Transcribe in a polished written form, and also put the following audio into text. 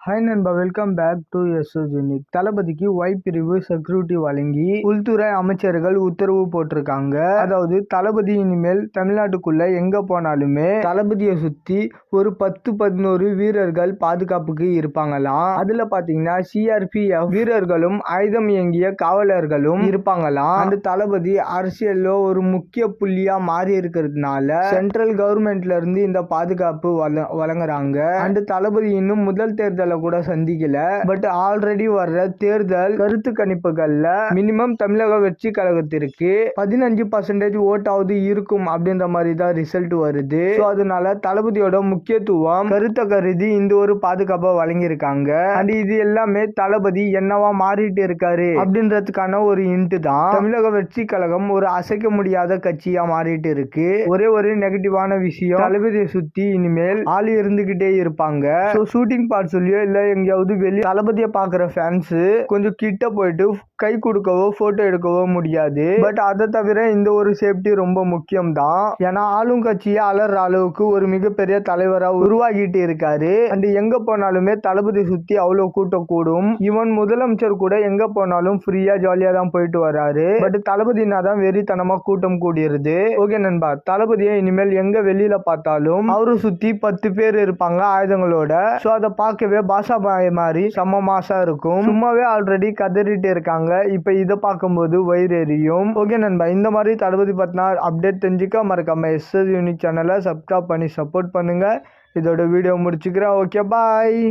Hi நண்பா, welcome back to SS unique. தளபதிக்கு Y பிரிவு செக்யூரிட்டி வழங்கி உள்துறை அமைச்சர்கள் உத்தரவு போட்டிருக்காங்க. அதாவது தளபதி இனிமேல் தமிழ்நாட்டுக்குள்ள எங்க போனாலுமே தளபதியை சுத்தி ஒரு 10-11 வீரர்கள் பாதுகாப்புக்கு இருப்பாங்களாம். அதுல பாத்தீங்கன்னா சிஆர்பிஎஃப் வீரர்களும் ஆயுதம் ஏங்கிய காவலர்களும் இருப்பாங்களாம். அந்த தளபதி அரசியல்ல ஒரு முக்கிய புள்ளியா மாறி இருக்கிறதுனால சென்ட்ரல் கவர்மெண்ட்ல இருந்து இந்த பாதுகாப்பு வழங்குறாங்க. அந்த தளபதி இன்னும் முதல் தேர்தல் கூட சந்திக்கல. பட் ஆல்ரெடி வர்ற தேர்தல் கருத்து கணிப்புகள்ல மினிமம் தமிழக வெற்றி கழகத்திற்கு 15% ஓட்டாவது இருக்கும் அப்படின்ற மாதிரி தான் ரிசல்ட் வருது. அதனால தளபதியோட முக்கியத்துவம் கருத்தை கருதி இந்த ஒரு பாதுகாப்பை வழங்கியிருக்காங்க. அண்ட் இது எல்லாமே தளபதி என்னவா மாறிட்டு இருக்காரு அப்படின்றதுக்கான ஒரு இன்ட் தான். தமிழக வெற்றி கழகம் ஒரு அசைக்க முடியாத கட்சியா மாறிட்டு இருக்கு. ஒரே ஒரு நெகட்டிவான விஷயம், தளபதியை சுத்தி இனிமேல் ஆள் இருந்துகிட்டே இருப்பாங்க. ஷூட்டிங் பார்ட் சொல்லி இல்ல எங்கேயாவது வெளியே தளபதியை பாக்குற ஃபேன்ஸ் கொஞ்சம் கிட்ட போயிட்டு கை கொடுக்கவோ போட்டோ எடுக்கவோ முடியாது. பட் அதை தவிர இந்த ஒரு சேஃப்டி ரொம்ப முக்கியம் தான். ஏன்னா ஆளும் கட்சியை அலற அளவுக்கு ஒரு மிகப்பெரிய தலைவரா உருவாகிட்டு இருக்காரு. அண்ட் எங்க போனாலுமே தளபதி சுத்தி அவ்வளவு கூட்டம் கூடும். ஈவன் முதலமைச்சர் கூட எங்க போனாலும் ஃப்ரீயா ஜாலியா தான் போயிட்டு வராரு. பட் தளபதினா தான் வெறித்தனமா கூட்டம் கூடிருது. ஓகே நண்பா, தளபதியை இனிமேல் எங்க வெளியில பார்த்தாலும் அவரு சுத்தி 10 பேர் இருப்பாங்க ஆயுதங்களோட. சோ அதை பார்க்கவே பாஷா பாய் மாதிரி செம்ம மாசா இருக்கும். சும்மாவே ஆல்ரெடி கதறிட்டு இருக்காங்க. இப்ப இதை பார்க்கும்போது வயிறு எரியும். ஓகே நண்பா, இந்த மாதிரி தளபதி பத்தினா அப்டேட் தெரிஞ்சுக்க மறக்காம எஸ்எஸ் யூனிக் சேனலை சப்ஸ்கிரைப் பண்ணி சப்போர்ட் பண்ணுங்க. இதோட வீடியோ முடிச்சுக்கிறேன். ஓகே, பாய்.